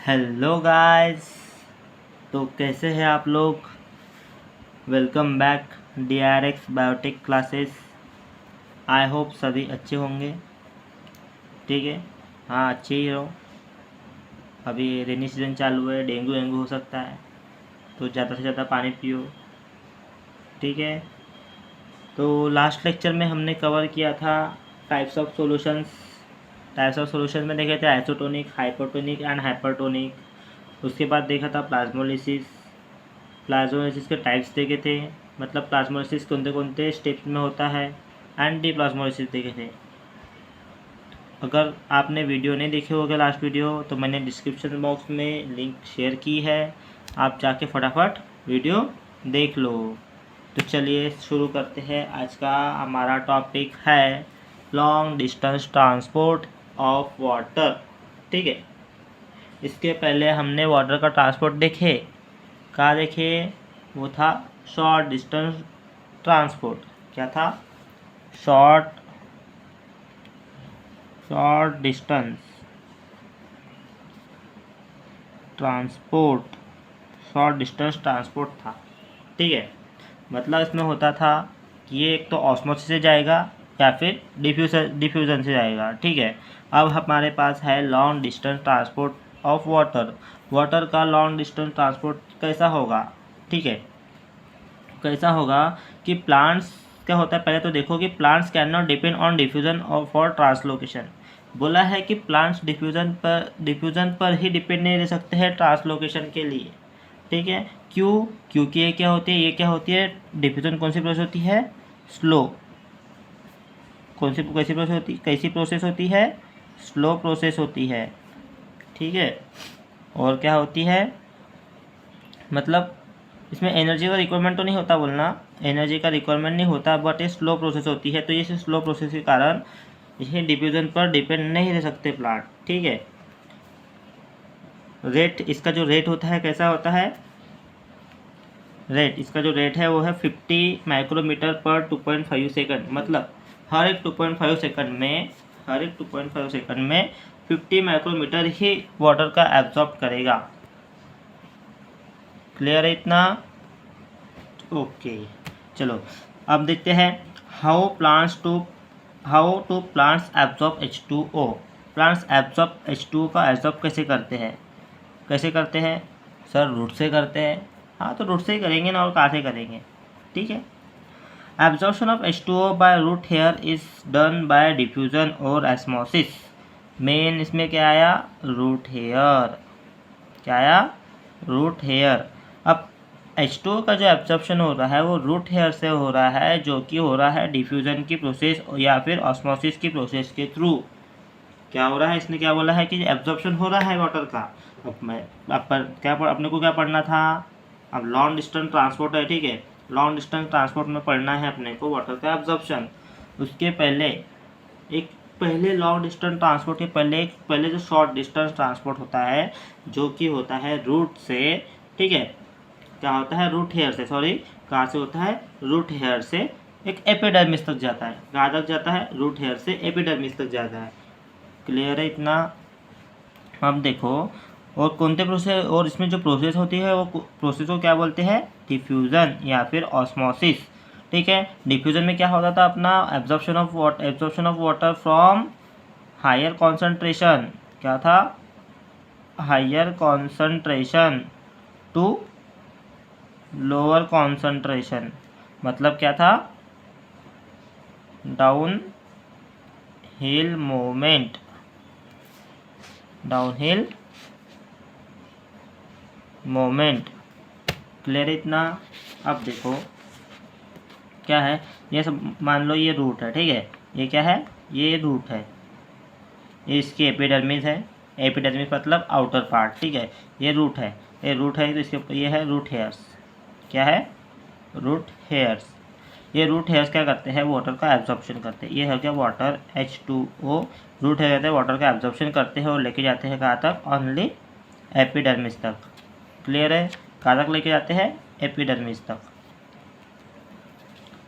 Hello guys. तो कैसे हैं आप लोग। Welcome back DRX biotech classes. I hope सभी अच्छे होंगे। ठीक है, हाँ अच्छे ही रहो। अभी रेनी सीजन चालू है, डेंगू वेंगू हो सकता है, तो ज़्यादा से ज़्यादा पानी पियो। ठीक है, तो लास्ट लेक्चर में हमने कवर किया था types of solutions. Types of solution में देखे थे आइसोटोनिक, हाइपोटोनिक एंड हाइपरटोनिक। उसके बाद देखा था प्लाज्मोलिसिस। प्लाज्मोलिसिस के टाइप्स देखे थे, मतलब प्लाज्मोलिसिस कौन कौन स्टेप्स में होता है, एंड डीप्लाज्मोलिसिस देखे थे। अगर आपने वीडियो नहीं देखे होगा लास्ट वीडियो, तो मैंने डिस्क्रिप्शन बॉक्स में लिंक शेयर की है, आप जाके फटाफट वीडियो देख लो। तो चलिए शुरू करते हैं। आज का हमारा टॉपिक है long distance transport of water. ठीक है, इसके पहले हमने वाटर का ट्रांसपोर्ट देखे, कहाँ देखे, वो था शॉर्ट डिस्टेंस ट्रांसपोर्ट। क्या था? Short distance transport. Short distance transport था। ठीक है, मतलब इसमें होता था कि ये एक तो ऑस्मोसिस से जाएगा या फिर डिफ्यूज़न से जाएगा। ठीक है, अब हमारे पास है long distance transport of water. Water का लॉन्ग डिस्टेंस ट्रांसपोर्ट कैसा होगा? ठीक है, कैसा होगा कि प्लांट्स क्या होता है, पहले तो देखो कि plants can not depend on diffusion और फॉर ट्रांसलोकेशन। बोला है कि प्लांट्स डिफ्यूजन पर ही डिपेंड नहीं रह सकते हैं ट्रांसलोकेशन के लिए। ठीक है, क्यों? क्योंकि ये क्या होती है, डिफ्यूजन कौन सी प्रोसेस होती है? स्लो। कैसी प्रोसेस होती है? स्लो प्रोसेस होती है। ठीक है, और क्या होती है, मतलब इसमें एनर्जी का रिक्वायरमेंट तो नहीं होता, बोलना एनर्जी का रिक्वायरमेंट नहीं होता, बट ये स्लो प्रोसेस होती है। तो ये स्लो प्रोसेस के कारण ये डिफ्यूजन पर डिपेंड नहीं रह सकते प्लांट। ठीक है, रेट, इसका जो रेट होता है कैसा होता है? इसका जो रेट है वो है 50 माइक्रोमीटर पर 2.5 सेकंड। मतलब हर एक 2.5 सेकंड में 50 माइक्रोमीटर ही वाटर का एब्जॉर्ब करेगा। क्लियर है इतना? ओके, चलो अब देखते हैं how to plants absorb H2O। Plants absorb H2O का एब्जॉर्ब कैसे करते हैं? सर रूट से करते हैं। हाँ, तो रूट से ही करेंगे ना, और कहाँ से करेंगे। ठीक है, absorption of H2O by root hair is done by diffusion और एस्मोसिस। मेन इसमें क्या आया? Root hair. क्या आया? Root hair. अब H2O का जो एब्जॉर्प्शन हो रहा है वो रूट हेयर से हो रहा है, जो कि हो रहा है डिफ्यूजन की प्रोसेस या फिर ऑस्मोसिस की प्रोसेस के थ्रू। क्या हो रहा है, इसने क्या बोला है कि एब्जॉर्प्शन हो रहा है वाटर का। अपने को क्या पढ़ना था? अब लॉन्ग डिस्टेंस ट्रांसपोर्ट है। ठीक है, लॉन्ग डिस्टेंस ट्रांसपोर्ट में पढ़ना है अपने को वाटर का एब्जॉर्प्शन। उसके पहले लॉन्ग डिस्टेंस ट्रांसपोर्ट के पहले जो शॉर्ट डिस्टेंस ट्रांसपोर्ट होता है, जो कि होता है रूट से। ठीक है, क्या होता है? रूट हेयर से, सॉरी, कहाँ से होता है? रूट हेयर से एक एपिडर्मिस तक जाता है। कहाँ तक जाता है? रूट हेयर से एपिडर्मिस तक जाता है। क्लियर है इतना? अब देखो, और कौनते प्रोसेस, और इसमें जो प्रोसेस होती है वो प्रोसेस को क्या बोलते हैं? डिफ्यूज़न या फिर ऑस्मोसिस। ठीक है, डिफ्यूज़न में क्या होता था अपना? Absorption of water from higher concentration. क्या था? Higher concentration to lower concentration. मतलब क्या था? Down hill movement. क्लियर इतना? अब देखो क्या है, ये सब मान लो ये रूट है। ठीक है, ये क्या है? ये रूट है, ये इसकी एपिडर्मिस है। एपिडर्मिस मतलब आउटर पार्ट। ठीक है, ये रूट है तो इसके ऊपर ये है रूट हेयर्स। क्या है? Root hairs. ये रूट हेयर्स क्या करते हैं? वाटर का एब्जॉर्प्शन करते हैं। ये है क्या? Water H2O। रूट हेयर कहते हैं वाटर का एब्जॉर्प्शन करते हैं और लेके जाते हैं कहाँ तक? ओनली एपिडर्मिस तक। क्लियर है? कहाँ तक लेके जाते हैं? एपिडर्मिस तक।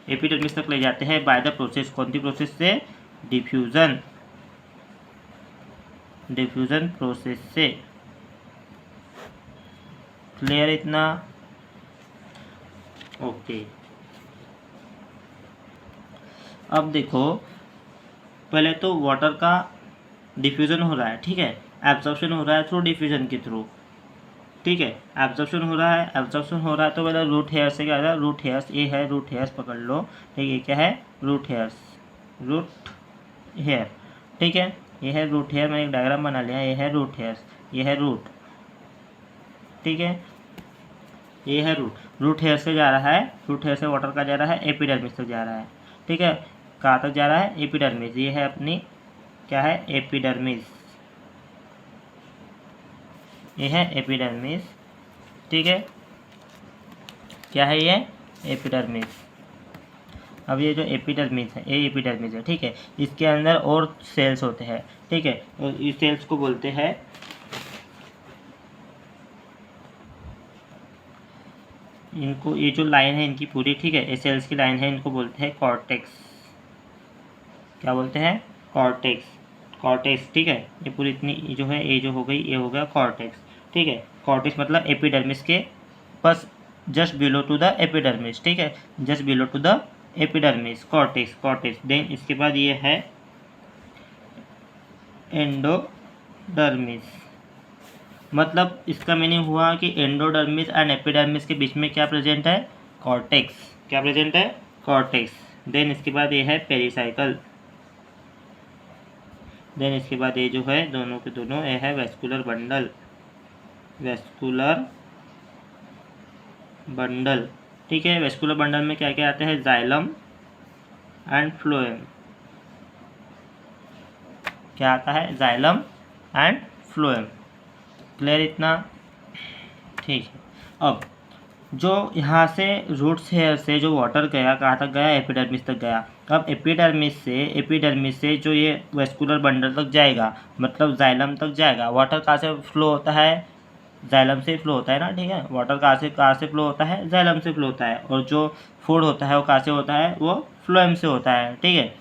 एपिडर्मिस तक ले जाते हैं बाय द प्रोसेस। कौन सी प्रोसेस से? डिफ्यूजन प्रोसेस से। क्लियर इतना? ओके। अब देखो, पहले तो वाटर का डिफ्यूज़न हो रहा है, ठीक है, एब्जॉर्प्शन हो रहा है थ्रू डिफ्यूज़न के थ्रू, ठीक है, एब्जॉर्प्शन हो रहा है, एब्जॉर्प्शन हो रहा है तो पहले रूट हेयर से क्या है, रूट हेयर्स, ये है रूट हेयर्स, पकड़ लो, ठीक है, ये क्या है, रूट हेयर्स, रूट हेयर, ठीक है, ये है रूट हेयर, मैंने एक डायग्राम बना लिया, ये है रूट हेयर्स, ये है रूट, ठीक है, ये है रूट हेयर से जा रहा है, रूट हेयर से वाटर का जा रहा है एपिडर्मिस तक जा रहा है, ठीक है, कहाँ तक जा रहा है, एपिडर्मिस, ये है अपनी क्या है, एपिडर्मिस, ये है एपिडर्मिस, ठीक है, क्या है ये, एपिडर्मिस। अब ये जो एपिडर्मिस है, ये एपिडर्मिस है, ठीक है, इसके अंदर और सेल्स होते हैं, ठीक है, और इस सेल्स को बोलते हैं, इनको, ये जो लाइन है इनकी पूरी, ठीक है, ये सेल्स की लाइन है, इनको बोलते हैं कॉर्टेक्स, क्या बोलते हैं, कॉर्टेक्स, कॉर्टेक्स, ठीक है, ये पूरी इतनी जो है, ये जो हो गई, ये हो गया कॉर्टेक्स, ठीक है, कॉर्टेक्स मतलब एपिडर्मिस के बस just below to the epidermis, ठीक है, just below to the epidermis, cortex, cortex, then इसके बाद ये है एंडोडर्मिस, मतलब इसका मीनिंग हुआ कि एंडोडर्मिस एंड एपिडर्मिस के बीच में क्या प्रेजेंट है, कॉर्टेक्स, क्या प्रेजेंट है, कॉर्टेक्स, देन इसके बाद ये है पेरिसाइकल, देन इसके बाद ये जो है दोनों के दोनों ये है वेस्कुलर बंडल, वेस्कुलर बंडल, ठीक है, वेस्कुलर बंडल में क्या क्या आते हैं, जाइलम एंड फ्लोएम, क्या आता है, जाइलम एंड फ्लोएम, क्लियर इतना, ठीक है। अब जो यहाँ से रूट्स हेयर से जो वाटर गया कहाँ तक गया, एपिडर्मिस तक गया, अब एपिडर्मिस से जो ये वेस्कुलर बंडल तक जाएगा, मतलब जाइलम तक जाएगा, वाटर कहाँ से फ्लो होता है, जाइलम से फ्लो होता है ना, ठीक है, वाटर कहाँ से फ्लो होता है, जाइलम से फ्लो होता है, और जो फूड होता है वो कहाँ से होता है, वो फ्लोएम से होता है, ठीक है,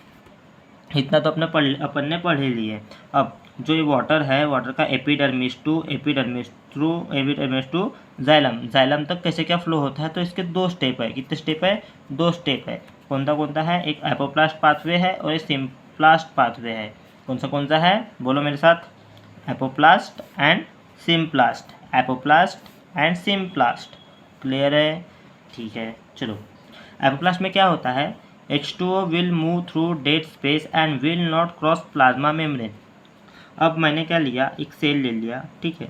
इतना तो अपन ने पढ़ ही लिए। अब जो ये वाटर है, वाटर का एपिडर्मिस टू जाइलम तक कैसे क्या फ्लो होता है, तो इसके दो स्टेप है, कितने स्टेप है, दो स्टेप है, कौन सा है, एक एपोप्लास्ट पाथवे है और एक सिम्प्लास्ट पाथवे है, कौन सा है, बोलो मेरे साथ, apoplast and symplast, apoplast and symplast, clear है, ठीक है, चलो, एपोप्लास्ट में क्या होता है, H2O will move through dead space and will not cross plasma membrane। अब मैंने क्या लिया, एक सेल ले लिया, ठीक है,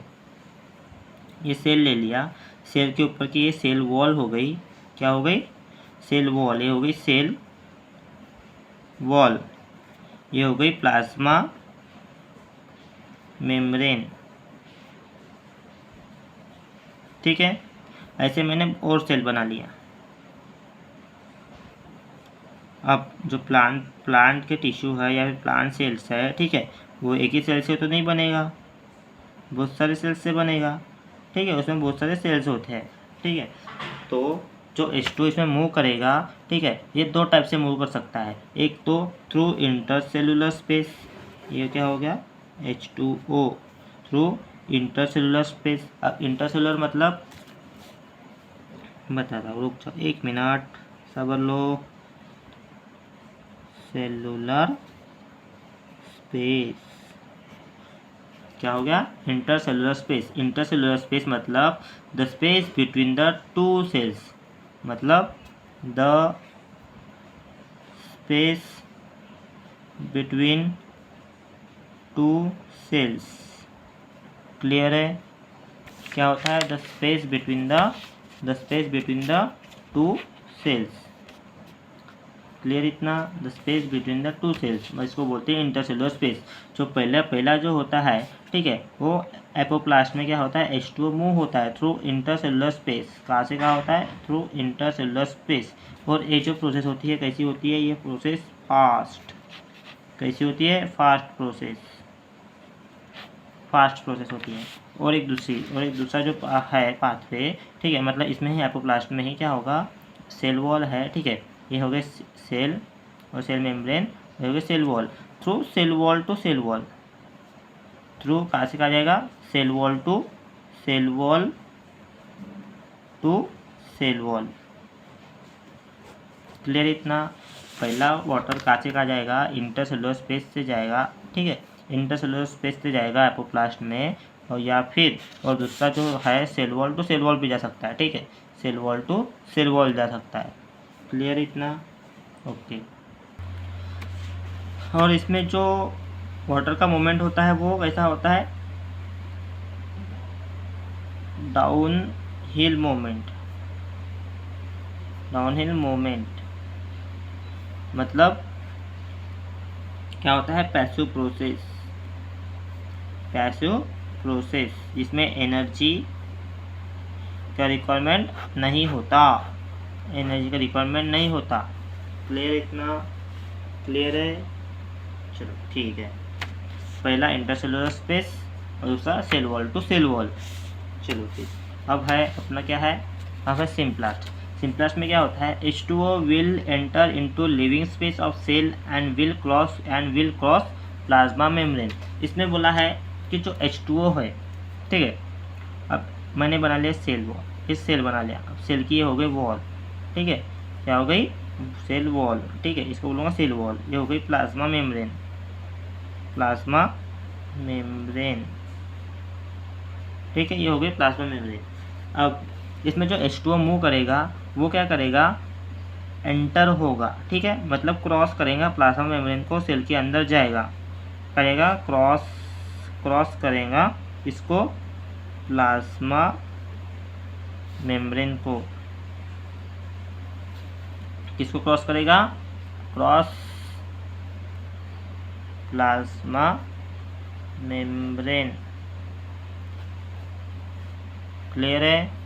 ये सेल ले लिया, सेल के ऊपर की ये सेल वॉल हो गई, क्या हो गई, सेल वॉल, ये हो गई सेल वॉल, ये हो गई प्लाज्मा मेम्ब्रेन, ठीक है, ऐसे मैंने और सेल बना लिया। अब जो प्लांट के टिश्यू है या फिर प्लांट सेल्स है, ठीक है, वो एक ही सेल से तो नहीं बनेगा, बहुत सारे सेल्स से बनेगा, ठीक है, उसमें बहुत सारे सेल्स होते हैं, ठीक है, तो जो H2 इसमें मूव करेगा, ठीक है, ये दो टाइप से मूव कर सकता है, एक तो थ्रू इंटरसेलुलर स्पेस, ये क्या हो गया, H2O थ्रू इंटरसेलुलर स्पेस। अब इंटरसेलुलर मतलब बता रहा हूँ, रुक जाओ एक मिनट, सबर लो, सेलुलर स्पेस, क्या हो गया, इंटरसेलुलर स्पेस, इंटरसेलुलर स्पेस मतलब the space between the two cells, मतलब the space between two cells, clear है, क्या होता है, the space between the two cells, clear इतना, the space between the two cells, इसको बोलते हैं इंटरसेलुलर स्पेस। जो पहला जो होता है, ठीक है, वो एपोप्लास्ट में क्या होता है, H2O मूव होता है थ्रू इंटरसेलुलर स्पेस, कहाँ से कहाँ होता है, थ्रू इंटरसेलुलर स्पेस, और ये जो प्रोसेस होती है कैसी होती है, ये प्रोसेस फास्ट, कैसी होती है, फास्ट प्रोसेस होती है। और एक दूसरा जो है पाथवे, ठीक है, मतलब इसमें ही एपोप्लास्ट में ही क्या होगा, सेल वॉल है, ठीक है, ये हो गए सेल और सेल मेम्ब्रेन, ये हो गए cell wall, through cell wall to cell wall, through कहाँ से कहा जाएगा, cell wall to cell wall to cell wall. Clear इतना? पहला वाटर काचे का जाएगा, इंटरसेलुलर स्पेस से जाएगा, ठीक है, इंटरसेलुलर स्पेस से जाएगा एपोप्लास्ट में, और या फिर और दूसरा जो है cell wall to cell wall भी जा सकता है, ठीक है, cell wall to cell wall जा सकता है। क्लियर इतना? ओके। और इसमें जो वाटर का मूवमेंट होता है वो कैसा होता है? Down hill movement. Down hill movement मतलब क्या होता है? Passive process. पैसिव प्रोसेस जिसमें एनर्जी का रिक्वायरमेंट नहीं होता, एनर्जी का रिक्वायरमेंट नहीं होता। क्लियर इतना? क्लियर है? चलो ठीक है। पहला इंटरसेलुलर स्पेस और दूसरा cell wall to cell wall. चलो ठीक। अब है अपना क्या है? अब है सिम्प्लास्ट। सिम्प्लास्ट में क्या होता है? H2O will enter into living space of cell and will cross plasma membrane. इसमें बोला है कि जो H2O है, ठीक है, अब मैंने बना लिया सेल वॉल, इस सेल बना लिया, अब सेल की ये हो गई वॉल, ठीक है, क्या हो गई? सेल वॉल, ठीक है, इसको बोलूँगा सेल वॉल। ये हो गई प्लाज्मा मेम्ब्रेन, प्लाज्मा मेम्ब्रेन, ठीक है, ये हो गई प्लाज्मा मेम्ब्रेन। अब इसमें जो H2O मूव करेगा वो क्या करेगा? एंटर होगा, ठीक है, मतलब क्रॉस करेगा प्लाज्मा मेम्ब्रेन को, सेल के अंदर जाएगा, करेगा क्रॉस करेगा इसको, प्लाज्मा मेम्ब्रेन को। किसको क्रॉस करेगा? Cross plasma membrane. क्लियर है?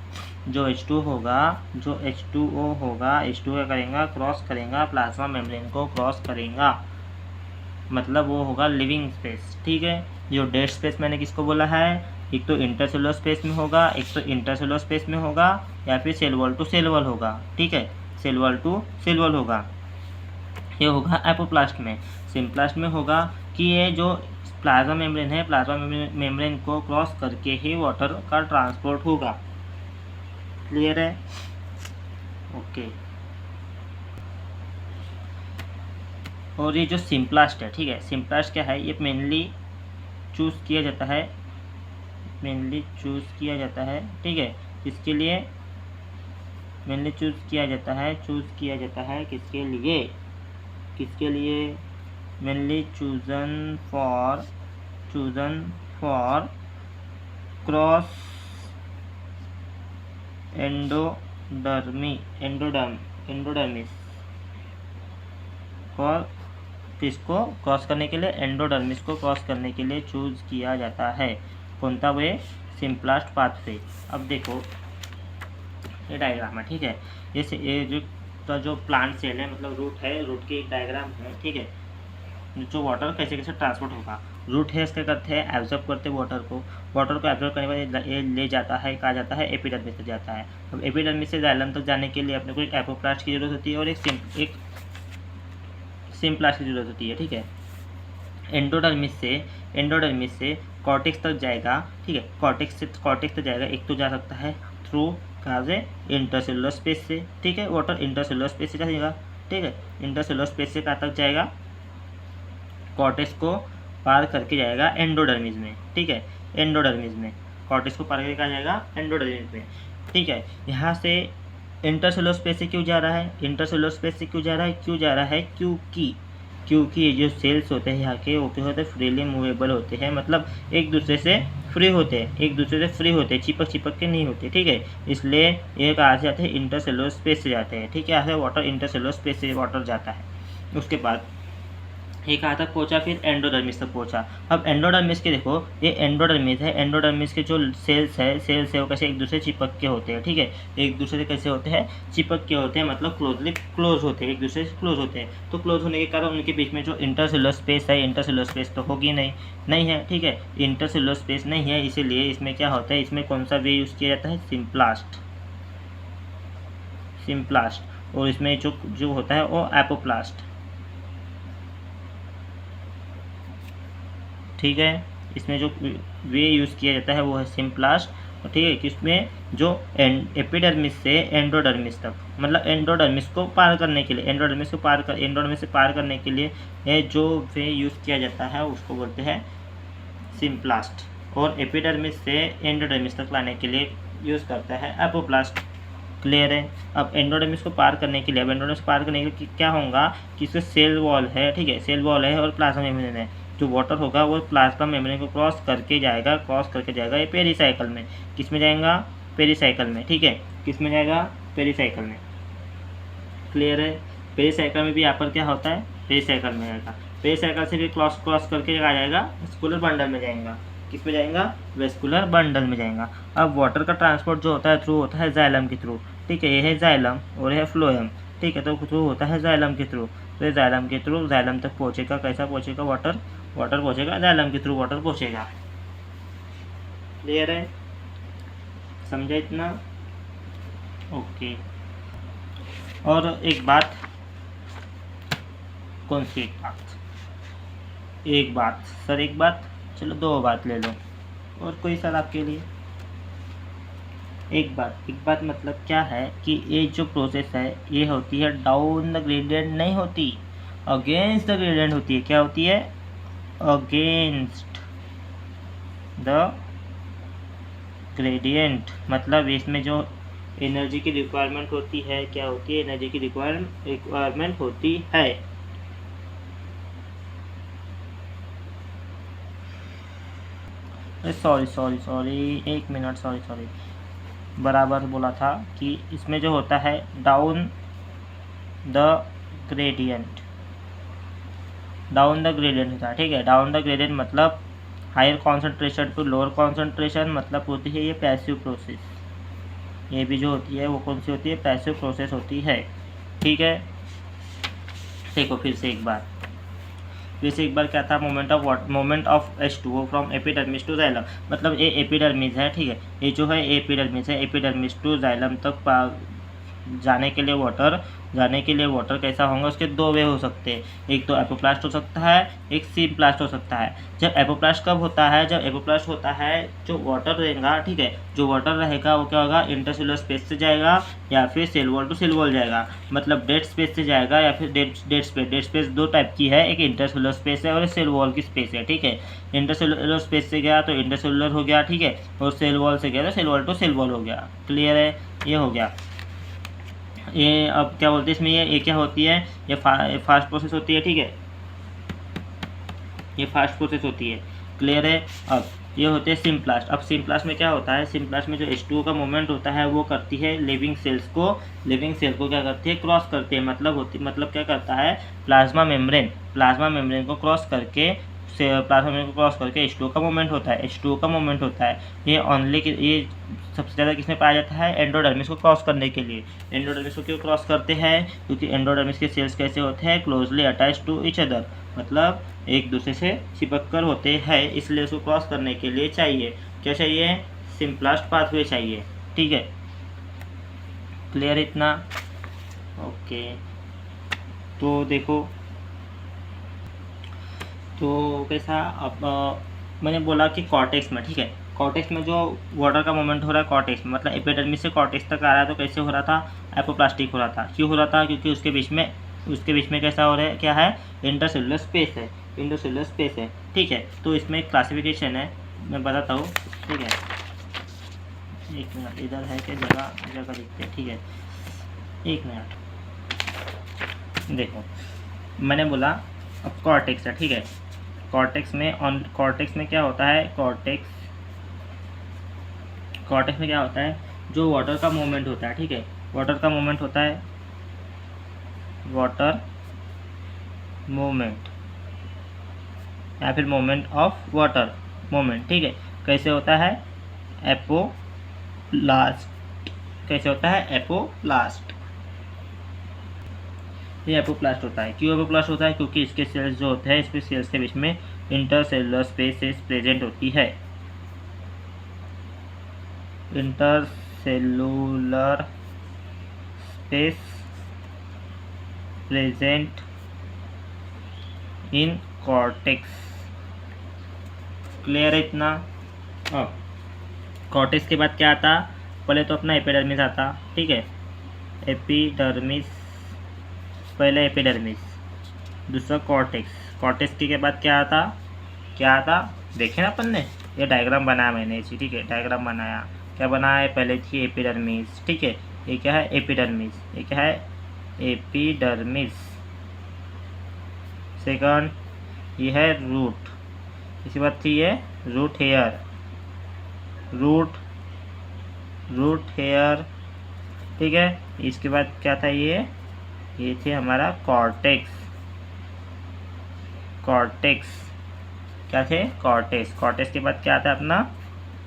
जो H2O होगा, H2O क्या करेगा? क्रॉस करेगा प्लाज्मा मेम्ब्रेन को, क्रॉस करेगा, मतलब वो होगा लिविंग स्पेस, ठीक है। जो डेड स्पेस मैंने किसको बोला है? एक तो इंटरसेलुलर स्पेस में होगा, एक तो इंटरसेलुलर स्पेस में होगा, या फिर cell wall to cell wall होगा, ठीक है, cell wall to cell wall होगा। ये होगा एपोप्लास्ट में। सिम्प्लास्ट में होगा कि ये जो प्लाज्मा मेम्ब्रेन है, प्लाज्मा मेम्ब्रेन को क्रॉस करके ही वाटर का ट्रांसपोर्ट होगा। क्लियर है? ओके। और ये जो सिम्प्लास्ट है, ठीक है, सिम्प्लास्ट क्या है? ये मेनली चूज़ किया जाता है, ठीक है, इसके लिए मेनली चूज़ किया जाता है किसके लिए? Mainly chosen for cross endodermis, और किसको क्रॉस करने के लिए? एंडोडर्मिस को क्रॉस करने के लिए चूज़ किया जाता है। कौन सा वे? Symplast pathway. अब देखो ये डायग्राम है, ठीक है, ये जो प्लांट सेल है, मतलब रूट है, रूट की एक डायग्राम है, ठीक है, जो वाटर कैसे कैसे ट्रांसपोर्ट होगा। रूट है, इसके करते हैं एब्जॉर्ब करते हैं वाटर को एब्जॉर्ब करने के बाद ये ले जाता है, कहा जाता है एपिडर्मिस से जाता है। अब एपिडर्मिस से जाइलम तक जाने के लिए अपने को एक एपोप्लास्ट की जरूरत होती है और एक सिम्प्लास्ट की जरूरत होती है, ठीक है। एंडोडर्मिस से कॉर्टेक्स तक जाएगा, ठीक है, कॉर्टेक्स तक जाएगा। एक तो जा सकता है थ्रू कहाँ से? इंटरसेलुलर स्पेस से, ठीक है, वाटर इंटरसेलुलर स्पेस से जाएगा, ठीक है, इंटरसेलुलर स्पेस से कहाँ तक जाएगा? कॉर्टेक्स को पार करके जाएगा एंडोडर्मिस में, ठीक है, एंडोडर्मिस में कॉर्टेक्स को पार करके कहाँ जाएगा? एंडोडर्मिस में, ठीक है। यहाँ से इंटरसेलुलर स्पेस से क्यों जा रहा है? क्योंकि ये जो सेल्स होते हैं यहाँ के होते फ्रीली मूवेबल होते हैं, मतलब एक दूसरे से फ्री होते हैं, चिपक के नहीं होते, ठीक है, इसलिए ये कहाँ से जाते हैं? इंटरसेलुलर स्पेस से जाते हैं, ठीक है, यहाँ से वाटर इंटरसेलुलर स्पेस से वाटर जाता है। उसके बाद ये कहाँ तक पहुँचा? फिर एंडोडर्मिस तक पहुँचा। अब एंडोडर्मिस के देखो, ये एंडोडर्मिस है, एंडोडर्मिस के जो सेल्स है वो कैसे एक दूसरे से चिपक के होते हैं, ठीक है, एक दूसरे से कैसे होते हैं? चिपक के होते हैं, मतलब क्लोज होते हैं, एक दूसरे से क्लोज होते हैं। तो क्लोज होने के कारण उनके बीच में जो इंटरसेलुलर स्पेस तो होगी नहीं है, ठीक है, इंटरसेलुलर स्पेस नहीं है, इसीलिए इसमें क्या होता है? इसमें कौन सा वे यूज़ किया जाता है? सिम्प्लास्ट। और इसमें जो होता है वो एपोप्लास्ट, ठीक है, इसमें जो वे यूज़ किया जाता है वो है सिम्प्लास्ट, ठीक है। किसमें, जो एपिडर्मिस से एंडोडर्मिस तक, मतलब एंडोडर्मिस को पार करने के लिए, एंडोडर्मिस से पार करने के लिए जो वे यूज़ किया जाता है उसको बोलते हैं सिम्प्लास्ट, और एपिडर्मिस से एंडोडर्मिस तक लाने के लिए यूज़ करता है एपोप्लास्ट। क्लियर है। अब एंडोडर्मिस को पार करने के लिए, अब एंडोडर्मिस को पार करने के लिए क्या होगा कि इसमें सेल वॉल है, ठीक है, सेल वॉल है और प्लाज्मा मेम्ब्रेन है। जो वाटर होगा वो प्लाज्मा मेम्ब्रेन को क्रॉस करके जाएगा ये पेरिसाइकिल में। किस में जाएगा, पेरिसाइकिल में, ठीक है। किस में जाएगा, पेरिसाइकिल में। क्लियर है। पेरिसाइकिल में भी यहाँ पर क्या होता है, पेरिसाइकिल में जाएगा, पेरिसाइकिल से भी क्रॉस करके आ जाएगा वेस्कुलर बंडल में जाएगा। किस में जाएगा, वेस्कुलर बंडल में जाएगा। अब वाटर का ट्रांसपोर्ट जो होता है थ्रू होता है जाइलम के थ्रू, ठीक है। ये है जाइलम और ये है फ्लोएम, ठीक है। तो थ्रू होता है जाइलम के थ्रू, तो ये जाइलम के थ्रू जाइलम तक पहुँचेगा। कैसा पहुँचेगा, वाटर पहुँचेगा जाइलम के थ्रू, वाटर पहुँचेगा। क्लियर है, समझे इतना, ओके। और एक बात, कौन सी एक बात सर, एक बात, चलो 2 बात ले लो, और कोई सर आपके लिए एक बात मतलब क्या है कि ये जो प्रोसेस है ये होती है डाउन द ग्रेडियंट, नहीं होती अगेंस्ट द ग्रेडियंट होती है। क्या होती है, अगेंस्ट द ग्रेडियंट। मतलब इसमें जो एनर्जी की रिक्वायरमेंट होती है, क्या होती है, एनर्जी की रिक्वायरमेंट होती है। सॉरी, एक मिनट, सॉरी, बराबर बोला था कि इसमें जो होता है डाउन द ग्रेडियंट होता है, ठीक है। डाउन द ग्रेडियंट मतलब higher concentration to lower concentration, मतलब होती है ये पैसिव प्रोसेस। ये भी जो होती है वो कौन सी होती है, पैसिव प्रोसेस होती है, ठीक है। देखो फिर से एक बार क्या था, moment of H2O from epidermis to xylem, मतलब ये एपिडर्मिस है, ठीक है। ये जो है एपिडर्मिस है, एपिडर्मिस टू जाइलम तक जाने के लिए वाटर कैसा होगा, उसके 2 वे हो सकते हैं। एक तो एपोप्लास्ट हो सकता है, एक सिम्प्लास्ट हो सकता है। जब एपोप्लास्ट कब होता है, जब एपोप्लास्ट होता है जो वाटर रहेगा, ठीक है, जो वाटर रहेगा वो क्या होगा, इंटरसेलुलर स्पेस से जाएगा या फिर cell wall to cell wall जाएगा, मतलब डेड स्पेस से जाएगा या फिर डेड स्पेस 2 टाइप की है, एक इंटरसेलुलर स्पेस है और एक सेल वॉल की स्पेस है, ठीक है। इंटरसेलुलर स्पेस से गया तो इंटरसेलुलर हो गया, ठीक है, और सेल वॉल से गया तो cell wall to cell wall हो गया। क्लियर है, ये हो गया। ये अब क्या बोलते हैं इसमें, ये क्या होती है, ये फास्ट प्रोसेस होती है, ठीक है, ये फास्ट प्रोसेस होती है। क्लियर है। अब ये होते हैं सिम्प्लास्ट। अब सिम्प्लास्ट में क्या होता है, सिम्प्लास्ट में जो H2O का मूवमेंट होता है वो करती है लिविंग सेल को क्या करती है, क्रॉस करती है। मतलब क्या करता है, प्लाज्मा मेम्ब्रेन को क्रॉस करके H2O का मूवमेंट होता है। ये सबसे ज़्यादा किसमें पाया जाता है, एंडोडर्मिस को क्रॉस करने के लिए। एंडोडर्मिस को क्यों क्रॉस करते हैं, क्योंकि एंडोडर्मिस के सेल्स कैसे होते हैं, closely attach to each other, मतलब एक दूसरे से चिपक कर होते हैं, इसलिए उसको क्रॉस करने के लिए चाहिए, क्या चाहिए, सिम्प्लास्ट पाथवे चाहिए, ठीक है। क्लियर इतना, ओके। तो देखो, तो कैसा, अब मैंने बोला कि कॉर्टेक्स में, ठीक है, कॉर्टेक्स में जो वाटर का मूवमेंट हो रहा है कॉर्टेक्स में, मतलब एपिडर्मिस से कॉर्टेक्स तक आ रहा है, तो कैसे हो रहा था, एपोप्लास्टिक हो रहा था। क्यों हो रहा था, क्योंकि उसके बीच में कैसा हो रहा है, क्या है, इंटरसेलुलर स्पेस है, ठीक है। तो इसमें एक क्लासिफिकेशन है, मैं बताता हूँ, ठीक है। एक मिनट, इधर है कि जगह लिखते हैं, ठीक है, एक मिनट। देखो मैंने बोला अब कॉर्टेक्स है, ठीक है। कॉर्टेक्स में क्या होता है, कॉर्टेक्स में क्या होता है, जो वाटर का मूवमेंट होता है, ठीक है, वाटर मूवमेंट या फिर मूवमेंट ऑफ वाटर मूवमेंट, ठीक है, कैसे होता है, एपोप्लास्ट। ये एपोप्लास्ट होता है। क्यों एपोप्लास्ट होता है, क्योंकि इसके सेल्स जो होते हैं, इसके सेल्स के बीच में इंटरसेलुलर स्पेस प्रेजेंट होती है, intercellular space present in cortex, clear है इतना। अब कॉर्टेक्स के बाद क्या आता, पहले तो अपना एपिडर्मिस आता, ठीक है, एपिडर्मिस, पहले एपिडर्मिस, दूसरा कॉर्टेक्स, कॉर्टेक्स के बाद क्या आता, देखे ना अपन ने, ये डायग्राम बनाया मैंने इसी, ठीक है, डायग्राम बनाया, क्या बनाया है, पहले थी एपिडर्मिस, ठीक है, ये क्या है एपिडर्मिस, ये क्या है एपिडर्मिस, सेकंड ये है रूट, इसके बाद थी ये रूट हेयर, रूट हेयर, ठीक है, इसके बाद क्या था ये थे हमारा कॉर्टेक्स, क्या थे कॉर्टेक्स के बाद क्या आता है अपना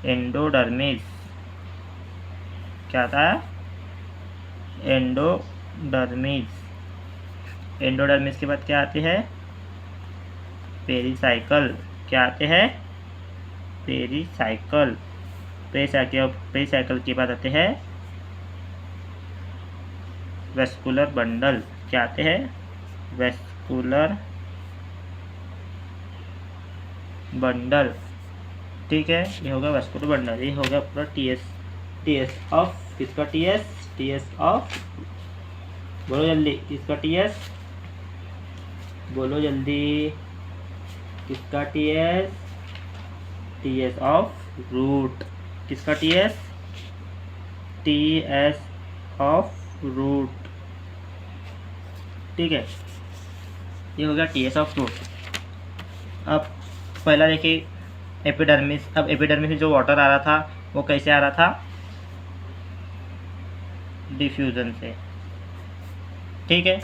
एंडोडर्मिस, क्या आता है एंडोडर्मिस के बाद क्या आते हैं पेरिसाइकल, क्या आते हैं पेरिसाइकल के बाद आते हैं वेस्कुलर बंडल, क्या आते हैं वेस्कुलर बंडल, ठीक है, ये होगा वेस्कुलर बंडल, ये होगा पूरा टीएस ऑफ किसका, टीएस ऑफ, बोलो जल्दी किसका टीएस, बोलो जल्दी किसका टीएस ऑफ रूट, किसका टीएस ऑफ रूट, ठीक है, ये हो गया टीएस ऑफ रूट। अब पहला देखिए एपिडर्मिस, अब एपिडर्मिस में जो वाटर आ रहा था वो कैसे आ रहा था, डिफ्यूजन से, ठीक है,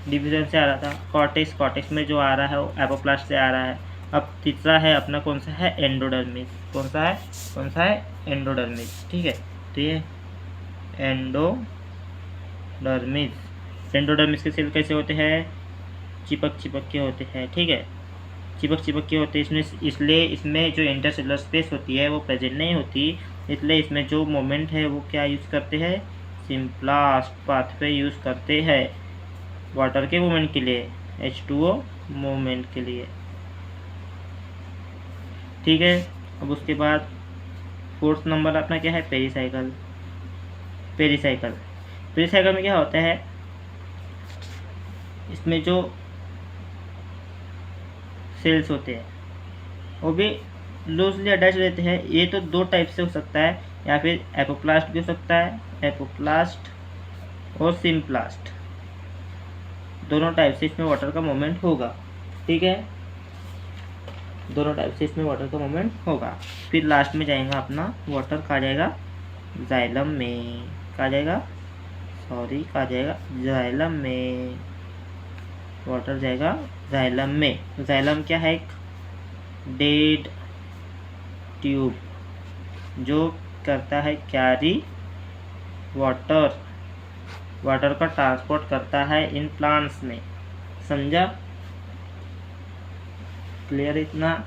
डिफ्यूजन से आ रहा था। कॉर्टेक्स में जो आ रहा है वो एपोप्लास्ट से आ रहा है। अब तीसरा है अपना कौन सा है एंडोडर्मिस, कौन सा है एंडोडर्मिस, ठीक है, तो ये एंडोडर्मिस के सेल कैसे होते हैं, चिपक के होते हैं, ठीक है, चिपक के होते हैं इसमें, इसलिए इसमें जो इंटरसेलुलर स्पेस होती है वो प्रेजेंट नहीं होती, इसलिए इसमें जो मोमेंट है वो क्या यूज़ करते हैं, सिम्प्लास्ट पाथवे यूज़ करते हैं वाटर के मूवमेंट के लिए, H2O मूवमेंट के लिए, ठीक है। अब उसके बाद फोर्थ नंबर अपना क्या है पेरिसाइकल में क्या होता है, इसमें जो सेल्स होते हैं वो भी लूजली अटैच रहते हैं। ये तो दो टाइप से हो सकता है, या फिर एपोप्लास्ट भी हो सकता है, एपोप्लास्ट और सिम्प्लास्ट, दोनों टाइप से इसमें वाटर का मूवमेंट होगा, ठीक है, दोनों टाइप से इसमें वाटर का मूवमेंट होगा। फिर लास्ट में जाएगा अपना वाटर कहाँ जाएगा, जाइलम में, जाइलम में वाटर जाएगा जाइलम में। जाइलम क्या है, एक डेड ट्यूब जो करता है कैरी वाटर का ट्रांसपोर्ट करता है इन प्लांट्स में, समझा, क्लियर इतना,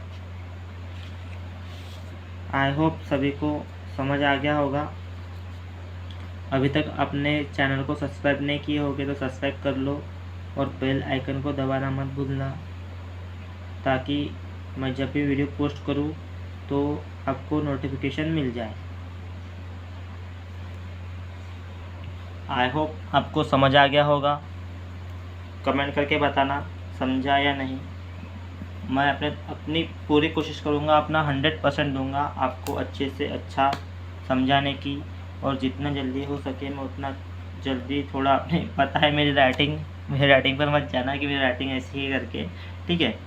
आई होप सभी को समझ आ गया होगा। अभी तक अपने चैनल को सब्सक्राइब नहीं किए होगे तो सब्सक्राइब कर लो और बेल आइकन को दबाना मत भूलना, ताकि मैं जब भी वीडियो पोस्ट करूं तो आपको नोटिफिकेशन मिल जाए। आई होप आपको समझ आ गया होगा, कमेंट करके बताना समझा या नहीं। मैं अपनी पूरी कोशिश करूँगा, अपना 100% दूंगा आपको अच्छे से अच्छा समझाने की, और जितना जल्दी हो सके मैं उतना जल्दी, थोड़ा अपने पता है मेरी राइटिंग पर मत जाना कि मेरी राइटिंग ऐसी ही करके, ठीक है,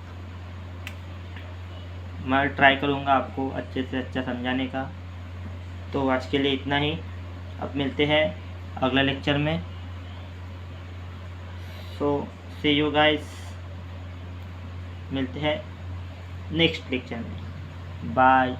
मैं ट्राई करूँगा आपको अच्छे से अच्छा समझाने का। तो आज के लिए इतना ही, अब मिलते हैं अगले लेक्चर में। सो सी यू गाइस, मिलते हैं नेक्स्ट लेक्चर में, बाय।